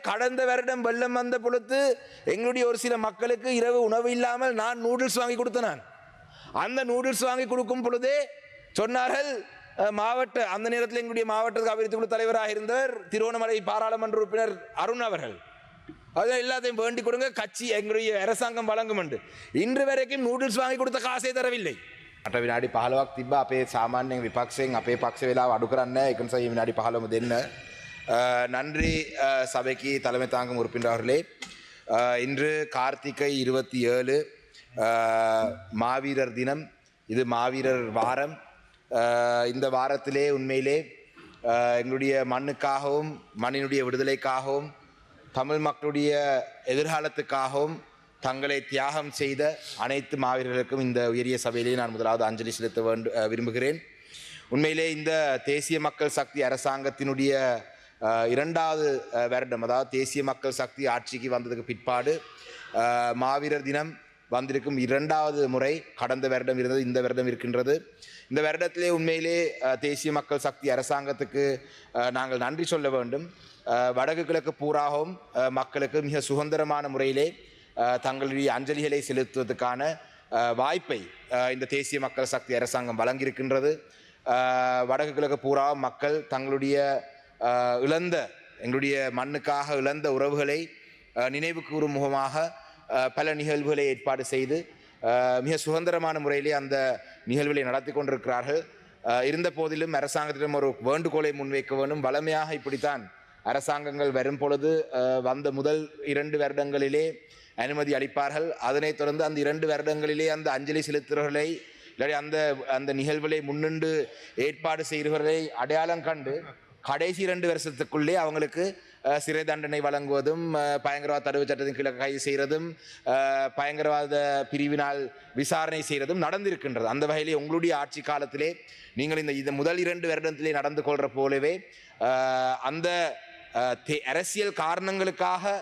கடந்த வருடம் வெள்ளம் வந்த பொழுது எங்களுடைய ஒரு சில மக்களுக்கு இரவு உணவு இல்லாமல் நான் நூடுல்ஸ் வாங்கி கொடுத்தேன். அந்த நூடுல்ஸ் வாங்கி கொடுக்கும் பொழுதே சொன்னார்கள் மாவட்ட அந்த நேரத்தில் எங்களுடைய மாவட்ட அபிவிருத்தி குழு தலைவராக இருந்தவர் திருவண்ணாமலை பாராளுமன்ற உறுப்பினர் அருண் அவர்கள். அதெல்லாம் எல்லாத்தையும் வேண்டிக் கொடுங்க, கட்சி எங்களுடைய அரசாங்கம் வழங்கும் என்று. இன்று வரைக்கும் நூடுல்ஸ் வாங்கி கொடுத்த காசே தரவில்லை. මට විනාඩි 15ක් තිබ්බා අපේ සාමාන්‍යයෙන් විපක්ෂයෙන් අපේ පක්ෂ වෙලාව අඩු කරන්න. ඒක නිසා මේ විනාඩි 15ම දෙන්න. நன்றி சபைக்கு தலைமை தாங்கும் உறுப்பினர் அவர்களே. இன்று கார்த்திகை 27 மாவீரர் தினம். இது மாவீரர் வாரம். இந்த வாரத்திலே உண்மையிலே எங்களுடைய மண்ணுக்காகவும் மண்ணினுடைய விடுதலைக்காகவும் தமிழ் மக்களுடைய எதிர்காலத்துக்காகவும் தங்களை தியாகம் செய்த அனைத்து மாவீரர்களுக்கும் இந்த உயரிய சபையிலே நான் முதலாவது அஞ்சலி செலுத்த விரும்புகிறேன். உண்மையிலே இந்த தேசிய மக்கள் சக்தி அரசாங்கத்தினுடைய இரண்டாவது வருடம், அதாவது தேசிய மக்கள் சக்தி ஆட்சிக்கு வந்ததுக்கு பிற்பாடு மாவீரர் தினம் வந்திருக்கும் இரண்டாவது முறை. கடந்த வருடம் இருந்தது, இந்த வருடம் இருக்கின்றது. இந்த வருடத்திலே உண்மையிலே தேசிய மக்கள் சக்தி அரசாங்கத்துக்கு நாங்கள் நன்றி சொல்ல வேண்டும். வடக்கு கிழக்கு பூராகவும் மக்களுக்கு மிக சுதந்திரமான முறையிலே தங்களுடைய அஞ்சலிகளை செலுத்துவதற்கான வாய்ப்பை இந்த தேசிய மக்கள் சக்தி அரசாங்கம் வழங்கியிருக்கின்றது. வடக்கு கிழக்கு பூரா மக்கள் தங்களுடைய இழந்த எங்களுடைய மண்ணுக்காக இழந்த உறவுகளை நினைவு கூறும் முகமாக பல நிகழ்வுகளை ஏற்பாடு செய்து மிக சுதந்திரமான முறையிலே அந்த நிகழ்வுகளை நடத்தி கொண்டிருக்கிறார்கள். இருந்த போதிலும் அரசாங்கத்திடம் ஒரு வேண்டுகோளை முன்வைக்க வேண்டும். வளமையாக இப்படித்தான் அரசாங்கங்கள் வரும் பொழுது வந்த முதல் 2 வருடங்களிலே அனுமதி அளிப்பார்கள். அதனைத் தொடர்ந்து அந்த 2 வருடங்களிலே அந்த அஞ்சலி செலுத்துகிறவர்களை இல்லாட்டி அந்த நிகழ்வுகளை முன்னின்று ஏற்பாடு செய்கிறவர்களை அடையாளம் கண்டு கடைசி 2 வருஷத்துக்குள்ளே அவங்களுக்கு சிறை தண்டனை வழங்குவதும், பயங்கரவாத தடுப்பு சட்டத்தின் கீழே கைது செய்கிறதும், பயங்கரவாத பிரிவினால் விசாரணை செய்கிறதும் நடந்திருக்கின்றது. அந்த வகையிலே உங்களுடைய ஆட்சி காலத்திலே நீங்கள் இந்த முதல் 2 வருடத்திலே நடந்து கொள்கிற போலவே அந்த அரசியல் காரணங்களுக்காக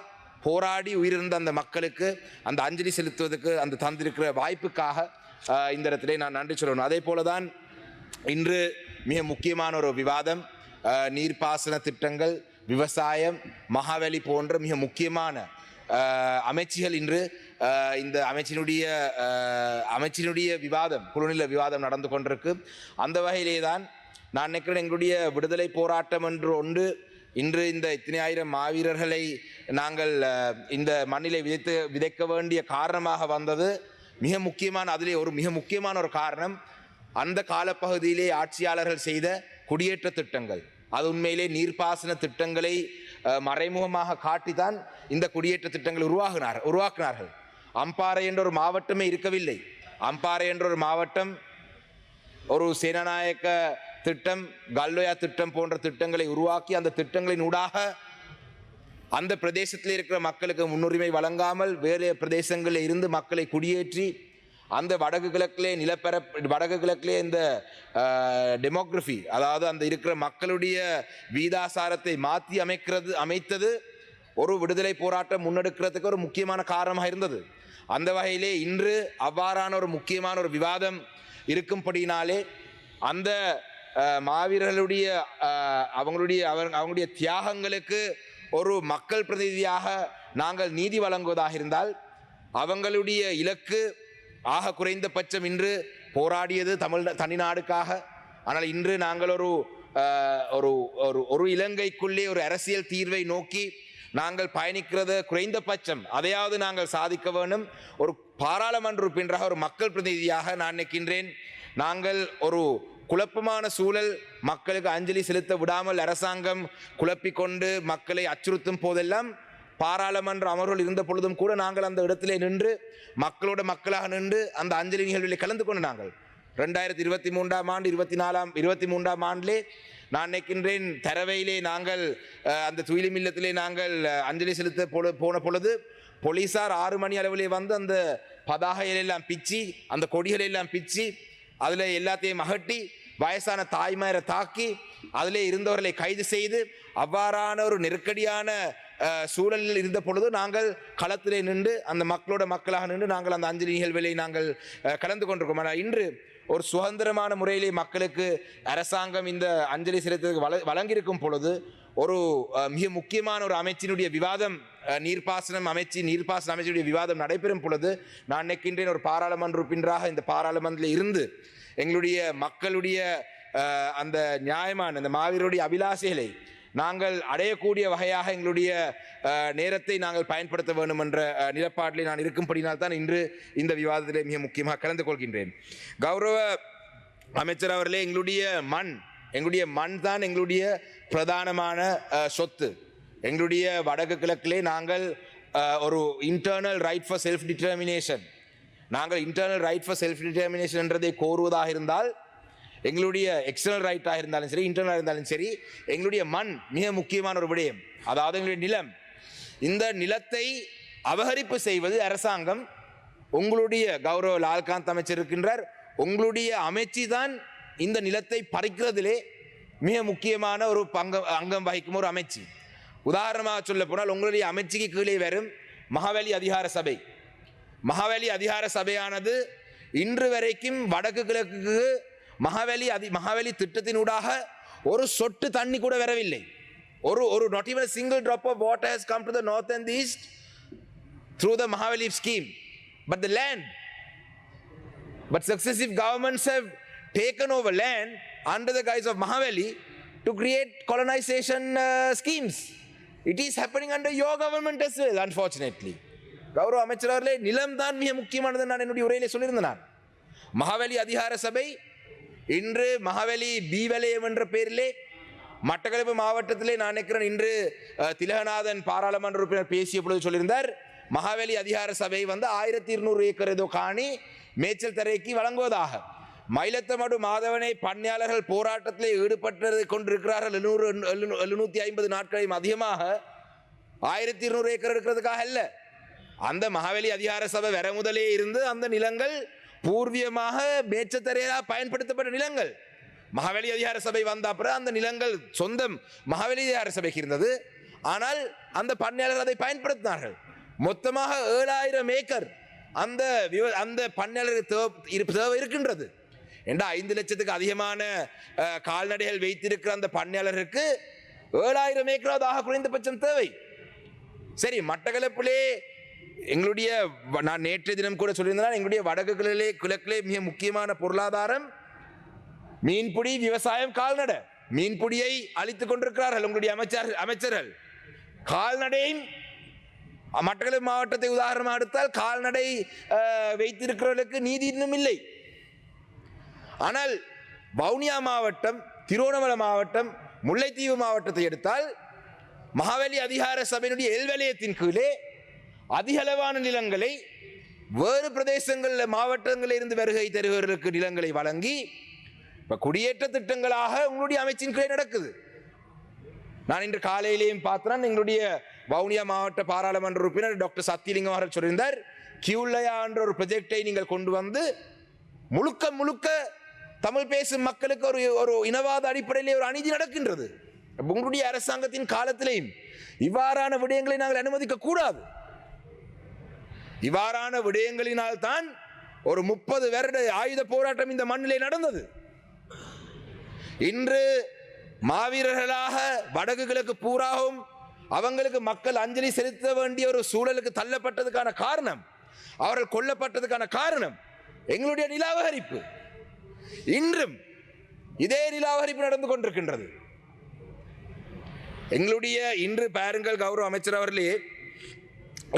போராடி உயிரிழந்த அந்த மக்களுக்கு அந்த அஞ்சலி செலுத்துவதற்கு அந்த தந்திருக்கிற வாய்ப்புக்காக இந்த இடத்திலே நான் நன்றி சொல்லணும். அதே போலதான் இன்று மிக முக்கியமான ஒரு விவாதம் நீர்ப்பாசன திட்டங்கள், விவசாயம், மகாவலி போன்ற மிக முக்கியமான அமைச்சுகள் இன்று இந்த அமைச்சினுடைய விவாதம், குழுநில விவாதம் நடந்து கொண்டிருக்கு. அந்த வகையிலே தான் நான் நினைக்கிறேன் எங்களுடைய விடுதலை போராட்டம் என்று ஒன்று இன்று இந்த இத்தனை ஆயிரம் மாவீரர்களை நாங்கள் இந்த மண்ணிலே விதைக்க வேண்டிய காரணமாக வந்தது. மிக முக்கியமான அதிலே ஒரு மிக முக்கியமான ஒரு காரணம் அந்த காலப்பகுதியிலே ஆட்சியாளர்கள் செய்த குடியேற்ற திட்டங்கள். அது உண்மையிலே நீர்ப்பாசன திட்டங்களை மறைமுகமாக காட்டித்தான் இந்த குடியேற்ற திட்டங்களை உருவாக்கினார்கள். அம்பாறை என்ற ஒரு மாவட்டமே இருக்கவில்லை. அம்பாறை என்ற ஒரு மாவட்டம் ஒரு சேனநாயக்க திட்டம், கல்வயா திட்டம் போன்ற திட்டங்களை உருவாக்கி அந்த திட்டங்களின் ஊடாக அந்த பிரதேசத்தில் இருக்கிற மக்களுக்கு முன்னுரிமை வழங்காமல் வேறு பிரதேசங்களில் இருந்து மக்களை குடியேற்றி அந்த வடக்கு கிழக்கிலே இந்த டெமோக்ரஃபி, அதாவது அந்த இருக்கிற மக்களுடைய வீதாசாரத்தை மாற்றி அமைத்தது ஒரு விடுதலை போராட்டம் முன்னெடுக்கிறதுக்கு ஒரு முக்கியமான காரணமாக இருந்தது. அந்த வகையிலே இன்று அவ்வாறான ஒரு முக்கியமான ஒரு விவாதம் இருக்கும்படினாலே அந்த மாவீரர்களுடைய அவங்களுடைய தியாகங்களுக்கு ஒரு மக்கள் பிரதிநிதியாக நாங்கள் நீதி வழங்குவதாக இருந்தால் அவங்களுடைய இலக்கு ஆக குறைந்தபட்சம் இன்று போராடியது தனிநாடுக்காக. ஆனால் இன்று நாங்கள் ஒரு இலங்கைக்குள்ளே ஒரு அரசியல் தீர்வை நோக்கி நாங்கள் பயணிக்கிறது குறைந்தபட்சம் அதையாவது நாங்கள் சாதிக்க வேண்டும். ஒரு பாராளுமன்ற உறுப்பினராக ஒரு மக்கள் பிரதிநிதியாக நான் நினைக்கின்றேன், நாங்கள் ஒரு குழப்பமான சூழல் மக்களுக்கு அஞ்சலி செலுத்த விடாமல் அரசாங்கம் குழப்பிக்கொண்டு மக்களை அச்சுறுத்தும் போதெல்லாம் பாராளுமன்ற அமர்வுகள் இருந்த பொழுதும் கூட நாங்கள் அந்த இடத்திலே நின்று மக்களோட மக்களாக நின்று அந்த அஞ்சலி நிகழ்வில் கலந்து கொண்டு நாங்கள் 2023ஆம் ஆண்டு 23ஆம் ஆண்டிலே நான் நினைக்கின்றேன் தரவையிலே நாங்கள் அந்த துயிலும் இல்லத்திலே நாங்கள் அஞ்சலி செலுத்த போன பொழுது போலீசார் 6 மணி அளவிலே வந்து அந்த பதாகைகளெல்லாம் பிச்சு அந்த கொடிகளெல்லாம் பிச்சு அதில் எல்லாத்தையும் அகட்டி வயசான தாய்மாரை தாக்கி அதிலே இருந்தவர்களை கைது செய்து அவ்வாறான ஒரு நெருக்கடியான சூழலில் இருந்த பொழுது நாங்கள் களத்திலே நின்று அந்த மக்களோட மக்களாக நின்று நாங்கள் அந்த அஞ்சலி நிகழ்வுகளை நாங்கள் கலந்து கொண்டிருக்கோம். ஆனால் இன்று ஒரு சுதந்திரமான முறையிலே மக்களுக்கு அரசாங்கம் இந்த அஞ்சலி செலுத்துவதற்கு வழங்கியிருக்கும் பொழுது ஒரு மிக முக்கியமான ஒரு அமைச்சினுடைய விவாதம் நீர்ப்பாசன அமைச்சினுடைய விவாதம் நடைபெறும் பொழுது நான் நினைக்கின்றேன் ஒரு பாராளுமன்ற உறுப்பினராக இந்த பாராளுமன்றத்தில் இருந்து எங்களுடைய மக்களுடைய அந்த நியாயமான இந்த மாவீரருடைய அபிலாசைகளை நாங்கள் அடையக்கூடிய வகையாக எங்களுடைய நேரத்தை நாங்கள் பயன்படுத்த வேண்டும் என்ற நிலப்பாட்டில் நான் இருக்கும்படினால் தான் இன்று இந்த விவாதத்திலே மிக முக்கியமாக கலந்து கொள்கின்றேன். கௌரவ அமைச்சர் அவர்களே, எங்களுடைய மண் தான் எங்களுடைய பிரதானமான சொத்து. எங்களுடைய வடக்கு கிழக்கிலே நாங்கள் ஒரு internal right for self determination என்றதை கோருவதாக இருந்தால் எங்களுடைய எக்ஸ்டர்னல் ரைட்டாக இருந்தாலும் சரி, இன்டர்னலாக இருந்தாலும் சரி, எங்களுடைய மண் மிக முக்கியமான ஒரு விடயம். அதாவது எங்களுடைய நிலம், இந்த நிலத்தை அபகரிப்பு செய்வது அரசாங்கம். உங்களுடைய கௌரவ லால்காந்த் அமைச்சர் இருக்கின்றார், உங்களுடைய அமைச்சு தான் இந்த நிலத்தை பறிக்கிறதிலே மிக முக்கியமான ஒரு அங்கம் வகிக்கும் ஒரு அமைச்சு. உதாரணமாக சொல்ல போனால் உங்களுடைய அமைச்சுக்கு கீழே வரும் மகாவலி அதிகார சபை. மகாவலி அதிகார சபையானது இன்று வரைக்கும் வடக்கு கிழக்கு மகாவலி திட்டத்தினூடாக ஒரு சொட்டு தண்ணி கூட வரவில்லை. ஒரு not even a single drop of water has come to the north and the east through the Mahavali scheme. But successive governments have taken over land under the guise of Mahavali to create colonization schemes. It is happening under your government as well, unfortunately. கௌரவ அமைச்சர் அவர்களே, நிலம் தான் மிக முக்கியமானது நான் என்னுடைய உரையிலே சொல்லியிருந்தேன். மகாவலி அதிகார சபை இன்று மகாவலி பி வலயம் என்ற பெயரிலே மட்டக்களப்பு மாவட்டத்திலே நான் நினைக்கிறேன் இன்று திலகநாதன் பாராளுமன்ற உறுப்பினர் பேசிய பொழுது சொல்லியிருந்தார், மகாவலி அதிகார சபை 1200 ஏக்கர் ஏதோ காணி மேய்ச்சல் தரைக்கு வழங்குவதாக. மயிலத்தமடு மாதவனை பண்ணையாளர்கள் போராட்டத்திலே ஈடுபட்டு கொண்டிருக்கிறார்கள் 750 நாட்களையும் அதிகமாக. 1200 ஏக்கர் இருக்கிறதுக்காக அல்ல, அந்த மகாவலி அதிகார சபை வர முதலே இருந்து அந்த நிலங்கள் பூர்வீகமாக மேய்ச்சத்தரையாக பயன்படுத்தப்பட்ட நிலங்கள். மகாவலி அதிகார சபை வந்த அப்புறம் அந்த நிலங்கள் சொந்தம் மகாவலி அதிகார சபைக்கு இருந்தது. ஆனால் அந்த பண்ணையாளர்கள் அதை பயன்படுத்தினார்கள். மொத்தமாக 7000 ஏக்கர் அந்த பண்ணையாளருக்கு தேவை இருக்கின்றது. ஏண்டா 5 லட்சத்துக்கு அதிகமான கால்நடைகள் வைத்திருக்கிற அந்த பண்ணையாளருக்கு 7000 ஏக்கராவது குறைந்தபட்சம் தேவை. சரி, மட்டக்களப்பிலே எங்களுடைய நான் நேற்றைய தினம் கூட சொல்லியிருந்தேன், எங்களுடைய வடக்கு கிழக்கிலே மிக முக்கியமான பொருளாதாரம் மீன்பிடி, விவசாயம், கால்நடை. மீன்பிடியை அழித்துக் கொண்டிருக்கிறார்கள் உங்களுடைய அமைச்சர்கள். கால்நடையும் மட்டக்களப்பு மாவட்டத்தை உதாரணமாக எடுத்தால் கால்நடை வைத்திருக்கிறவர்களுக்கு நீதி இன்னும் இல்லை. ஆனால் வவுனியா மாவட்டம், திருவண்ணாமலை மாவட்டம், முல்லைத்தீவு மாவட்டத்தை எடுத்தால் மகாவலி அதிகார சபையினுடைய எல்வலயத்தின் கீழே அதிகளவான நிலங்களை வேறு பிரதேசங்களில் மாவட்டங்களில் இருந்து வருகை தருவதற்கு நிலங்களை வழங்கி இப்ப குடியேற்ற திட்டங்களாக உங்களுடைய அமைச்சின் கீழே நடக்குது. நான் இன்று காலையிலேயும் பார்த்தேன், எங்களுடைய வவுனியா மாவட்ட பாராளுமன்ற உறுப்பினர் டாக்டர் சத்தியலிங்கம் அவர்கள் சொல்லியிருந்தார், கியூல்லயா என்ற ஒரு ப்ரொஜெக்டை நீங்கள் கொண்டு வந்து முழுக்க தமிழ் பேசும் மக்களுக்கு ஒரு இனவாத அடிப்படையிலே ஒரு அநீதி நடக்கின்றது. உங்களுடைய அரசாங்கத்தின் காலத்திலேயும் இவ்வாறான விடயங்களை நாங்கள் அனுமதிக்க கூடாது. இவ்வாறான விடயங்களினால் தான் ஒரு 30 வருட ஆயுத போராட்டம் இந்த மண்ணிலே நடந்தது. இன்று மாவீரர்களாக வடக்கு கிழக்கு பூராவும் அவங்களுக்கு மக்கள் அஞ்சலி செலுத்த வேண்டிய ஒரு சூழலுக்கு தள்ளப்பட்டதுக்கான காரணம், அவர்கள் கொல்லப்பட்டதுக்கான காரணம் எங்களுடைய நிலாவகரிப்பு. இன்றும் இதே நிலாவகரிப்பு நடந்து கொண்டிருக்கின்றது. எங்களுடைய இன்று பாருங்கள் கௌரவ அமைச்சர் அவர்களே,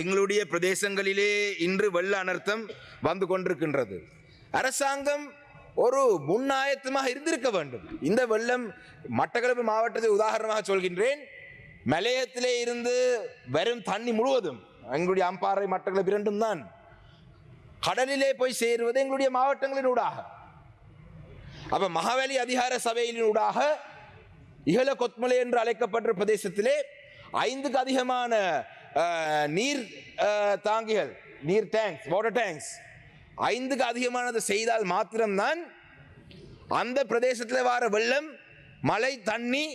எங்களுடைய பிரதேசங்களிலே இன்று வெள்ள அனர்த்தம் வந்து கொண்டிருக்கின்றது. அரசாங்கம் ஒரு முன்னாயத்தமாக இருந்திருக்க வேண்டும். இந்த வெள்ளம் மட்டக்களப்பு மாவட்டத்தை உதாரணமாக சொல்கின்றேன், மலையத்திலே இருந்து வரும் தண்ணி முழுவதும் எங்களுடைய அம்பாறை மட்டக்களப்பு இரண்டும் தான் கடலிலே போய் சேருவது எங்களுடைய மாவட்டங்களின் ஊடாக. அப்ப மகாவலி அதிகார சபையின் ஊடாக இகல கொத்மலை என்று அழைக்கப்பட்ட பிரதேசத்திலே 5க்கு அதிகமான நீர் தாங்கிகள், நீர் டேங்க்ஸ், வாட்டர் டேங்க்ஸ் 5க்கு அதிகமானது செய்தால் மாத்திரம்தான் அந்த பிரதேசத்தில் வர வெள்ளம், மழை தண்ணி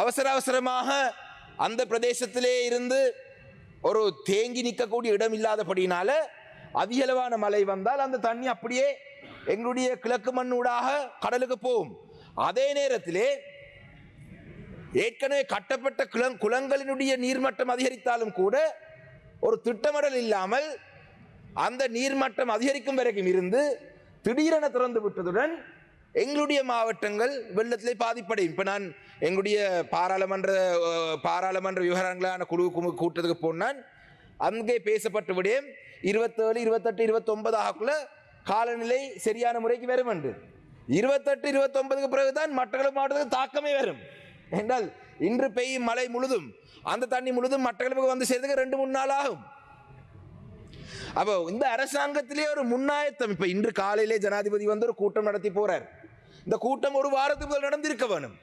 அவசரமாக அந்த பிரதேசத்திலே இருந்து ஒரு தேங்கி நிற்கக்கூடிய இடம் இல்லாதபடினால அதிகளவான மழை வந்தால் அந்த தண்ணி அப்படியே எங்களுடைய கிழக்கு மண்ணூடாக கடலுக்கு போகும். அதே நேரத்திலே ஏற்கனவே கட்டப்பட்ட குளங்களினுடைய நீர்மட்டம் அதிகரித்தாலும் கூட ஒரு திட்டமிடல் இல்லாமல் அந்த நீர்மட்டம் அதிகரிக்கும் வரைக்கும் இருந்து திடீரென திறந்து விட்டதுடன் எங்களுடைய மாவட்டங்கள் வெள்ளத்திலே பாதிப்படையும். இப்போ நான் எங்களுடைய பாராளுமன்ற விவகாரங்களான குழு கூட்டத்துக்கு போனான். அங்கே பேசப்பட்ட விடயம் 27, 28, 29 ஆகக்குள்ள காலநிலை சரியான முறைக்கு வரும் என்று. 28, 29க்கு பிறகுதான் மட்டக்களப்பு மாவட்டத்துக்கு தாக்கமே வரும். என்றால் இன்று பெய்யும் மழை முழுதும் அந்த தண்ணி முழுதும் மட்டக்களப்புக்கு வந்து சேர்றதுக்கு 2-3 நாள் ஆகும். அப்போ இந்த அரசாங்கத்திலே ஒரு முன்னாயத்தம். இப்ப இன்று காலையிலே ஜனாதிபதி வந்து ஒரு கூட்டம் நடத்தி போறார். இந்த கூட்டம் ஒரு வாரத்துக்கு முதல் நடந்திருக்க வேணும்.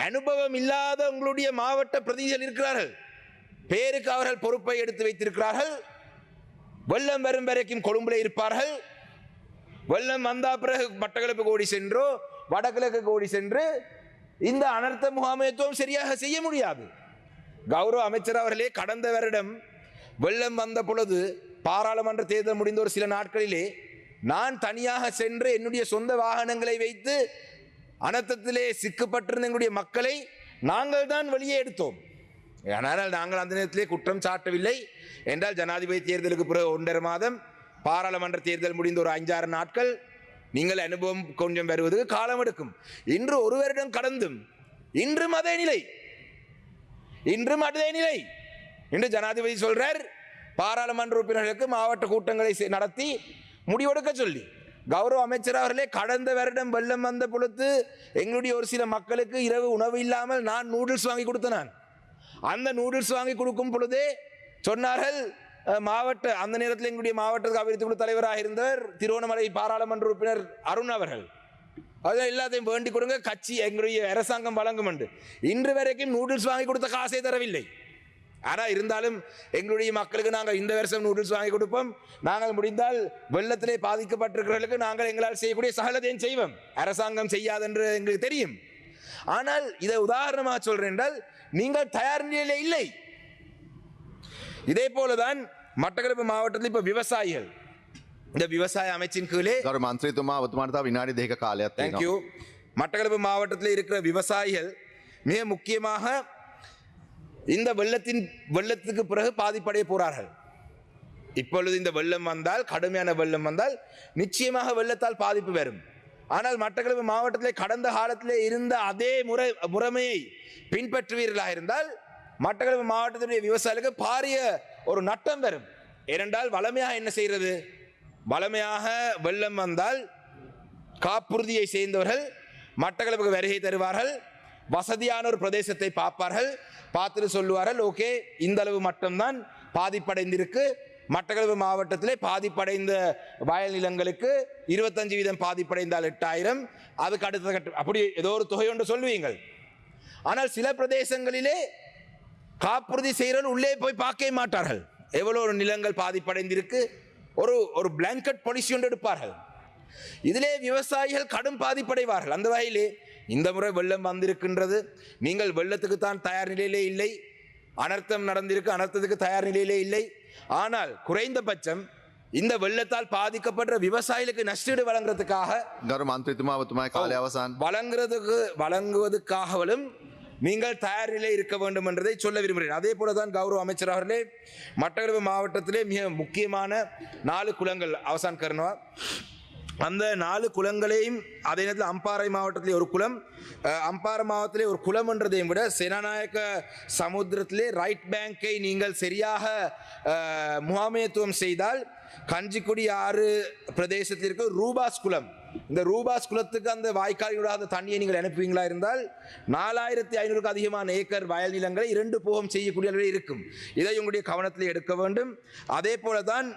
அனுபவம் இல்லாத உங்களுடைய மாவட்ட பிரதிநிதிகள் இருக்கிறார்கள். பேருக்கு அவர்கள் பொறுப்பை எடுத்து வைத்திருக்கிறார்கள். வெள்ளம் வரும் வரைக்கும் கொழும்புல இருப்பார்கள். வெள்ளம் வந்தா பிறகு மட்டக்களப்பு கோடி சென்றோ வடகிழக்கு கோடி சென்று இந்த அனர்த்த முகாமைத்துவம் சரியாக செய்ய முடியாது. கௌரவ அமைச்சர் அவர்களே கடந்த வருடம் வெள்ளம் வந்த பொழுது பாராளுமன்ற தேர்தல் முடிந்த ஒரு சில நாட்களிலே நான் தனியாக சென்று என்னுடைய சொந்த வாகனங்களை வைத்து அனர்த்தத்திலே சிக்கப்பட்டிருந்த எங்களுடைய மக்களை நாங்கள் தான் வெளியே எடுத்தோம். ஆனால் நாங்கள் அந்த நேரத்திலே குற்றம் சாட்டவில்லை. என்றால் ஜனாதிபதி தேர்தலுக்கு பிறகு 1.5 மாதம், பாராளுமன்ற தேர்தல் முடிந்த ஒரு 5-6 நாட்கள், நீங்கள் அனுபவம் கொஞ்சம் வருவதற்கு காலம் எடுக்கும். இன்று 1 வருடம் கடந்தும் இன்றும் அதே நிலை. இன்று ஜனாதிபதி சொல்றார் பாராளுமன்ற உறுப்பினர்களுக்கு மாவட்ட கூட்டங்களை நடத்தி முடிவெடுக்க சொல்லி. கௌரவ அமைச்சர் அவர்களே கடந்த வருடம் வெள்ளம் வந்த பொழுது எங்களுடைய ஒரு சில மக்களுக்கு இரவு உணவு இல்லாமல் நான் நூடுல்ஸ் வாங்கி கொடுத்தேன். அந்த நூடுல்ஸ் வாங்கி கொடுக்கும் பொழுதே சொன்னார்கள் மாவட்ட அந்த நேரத்தில் எங்களுடைய மாவட்ட அபிவிருத்தி குழு தலைவராக இருந்தவர் திருவண்ணாமலை பாராளுமன்ற உறுப்பினர் அருண் அவர்கள், அதெல்லாம் எல்லாத்தையும் வேண்டிக் கொடுங்க, கட்சி எங்களுடைய அரசாங்கம் வழங்கும் என்று. இன்று வரைக்கும் நூடுல்ஸ் வாங்கி கொடுத்த காசே தரவில்லை. ஆனால் இருந்தாலும் எங்களுடைய மக்களுக்கு நாங்கள் இந்த வருஷம் நூடுல்ஸ் வாங்கி கொடுப்போம். நாங்கள் முடிந்தால் வெள்ளத்திலே பாதிக்கப்பட்டிருக்கிறவர்களுக்கு நாங்கள் எங்களால் செய்யக்கூடிய சகலத்தையும் செய்வோம். அரசாங்கம் செய்யாது என்று எங்களுக்கு தெரியும். ஆனால் இதை உதாரணமாக சொல்றேன் என்றால் நீங்கள் தயார் நிலையிலே இல்லை. இதே போலதான் மட்டக்களப்பு மாவட்டத்தில் இப்ப விவசாயிகள், இந்த விவசாய அமைச்சின் கீழே தேங்க்யூ மட்டக்களப்பு மாவட்டத்தில் இருக்கிற விவசாயிகள் மிக முக்கியமாக இந்த வெள்ளத்துக்கு பிறகு பாதிப்படைய போறார்கள். இப்பொழுது இந்த வெள்ளம் வந்தால், கடுமையான வெள்ளம் வந்தால் நிச்சயமாக வெள்ளத்தால் பாதிப்பு வரும். ஆனால் மட்டக்களப்பு மாவட்டத்திலே கடந்த காலத்திலே இருந்த அதே முறைமையை பின்பற்றுவீர்களாக இருந்தால் மட்டக்களப்பு மாவட்டத்துடைய விவசாயிகளுக்கு பாரிய ஒரு நட்டம் வரும். ஏனென்றால் வளமையாக என்ன செய்கிறது, வளமையாக வெள்ளம் வந்தால் காப்புறுதியை சேர்ந்தவர்கள் மட்டக்களப்புக்கு வருகை தருவார்கள். வசதியான ஒரு பிரதேசத்தை பார்ப்பார்கள். பார்த்துட்டு சொல்லுவார்கள், ஓகே இந்த அளவு மட்டும்தான் பாதிப்படைந்திருக்கு. மட்டக்களப்பு மாவட்டத்திலே பாதிப்படைந்த வயல் நிலங்களுக்கு 25% பாதிப்படைந்தால் 8000, அதுக்கு அடுத்த கட்டம் அப்படி ஏதோ ஒரு தொகை ஒன்று சொல்லுவீங்கள். ஆனால் சில பிரதேசங்களிலே காப்புறுதி செய்கிறவர்கள் உள்ளே போய் பார்க்கவே மாட்டார்கள். எவ்வளோ ஒரு நிலங்கள் பாதிப்படைந்திருக்கு, ஒரு பிளாங்கெட் பாலிசி ஒன்று எடுப்பார்கள். இதிலே விவசாயிகள் கடும் பாதிப்படைவார்கள். அந்த வகையிலே இந்த முறை வெள்ளம் வந்திருக்கின்றது, நீங்கள் வெள்ளத்துக்கு தான் தயார் நிலையிலே இல்லை. அனர்த்தம் நடந்திருக்கு, அனர்த்தத்துக்கு தயார் நிலையிலே இல்லை. ஆனால் குறைந்தபட்சம் இந்த வெள்ளத்தால் பாதிக்கப்பட்ட விவசாயிகளுக்கு நஷ்டீடு வழங்குவதற்காகவும் நீங்கள் தயார் நிலை இருக்க வேண்டும் என்றதை சொல்ல விரும்புகிறேன். அதே போலதான் கௌரவ அமைச்சர் அவர்களே மட்டக்களப்பு மாவட்டத்திலே மிக முக்கியமான 4 குளங்கள் அவசான் கர்ணவா, அந்த 4 குளங்களையும் அதே நேரத்தில் அம்பாறை மாவட்டத்திலே ஒரு குளம், அம்பாறை மாவட்டத்திலே ஒரு குளம் என்றதையும் விட சேனாநாயக்க சமுத்திரத்திலே ரைட் பேங்கை நீங்கள் சரியாக முகாமைத்துவம் செய்தால் கஞ்சிக்குடி ஆறு பிரதேசத்திற்கு ரூபாஸ் குளம், இந்த ரூபாஸ் குளத்துக்கு அந்த வாய்க்காலினோட அந்த தண்ணியை நீங்கள் அனுப்புவீங்களா இருந்தால் 4500க்கு அதிகமான ஏக்கர் வயல் நிலங்களை 2 போகம் செய்யக்கூடிய அளவில் இருக்கும். இதை உங்களுடைய கவனத்தில் எடுக்க வேண்டும். அதே போலதான்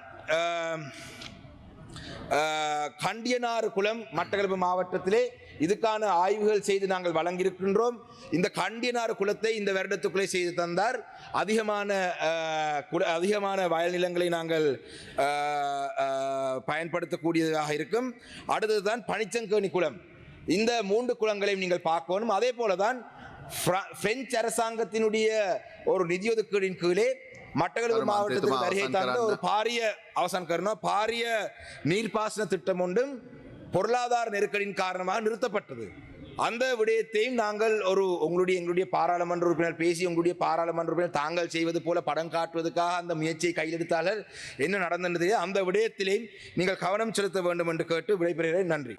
கண்டியனாறு குளம் மட்டக்களப்பு மாவட்டத்திலே இதுக்கான ஆய்வுகள் செய்து நாங்கள் வழங்கியிருக்கின்றோம். இந்த கண்டியனாறு குளத்தை இந்த வருடத்துக்குள்ளே செய்து தந்தார் அதிகமான வயல் நிலங்களை நாங்கள் பயன்படுத்தக்கூடியதாக இருக்கும். அடுத்ததுதான் பனிச்சங்கேணி குளம். இந்த 3 குளங்களையும் நீங்கள் பார்க்கணும். அதே போலதான் பிரெஞ்சு அரசாங்கத்தினுடைய ஒரு நிதி ஒதுக்கீடின் கீழே மட்டக்களப்பு மாவட்டத்துக்கு வருகை தந்த ஒரு பாரிய அவசான் கருணா பாரிய நீர்ப்பாசன திட்டம் ஒன்றும் பொருளாதார நெருக்கடியின் காரணமாக நிறுத்தப்பட்டது. அந்த விடயத்தையும் நாங்கள் எங்களுடைய பாராளுமன்ற உறுப்பினர் பேசி உங்களுடைய பாராளுமன்ற உறுப்பினர் தாங்கள் செய்வது போல படம் காட்டுவதற்காக அந்த முயற்சியை கையில் எடுத்தார்கள். என்ன நடந்தது அந்த விடயத்திலேயும் நீங்கள் கவனம் செலுத்த வேண்டும் என்று கேட்டு விடைபெறுகிறேன். நன்றி.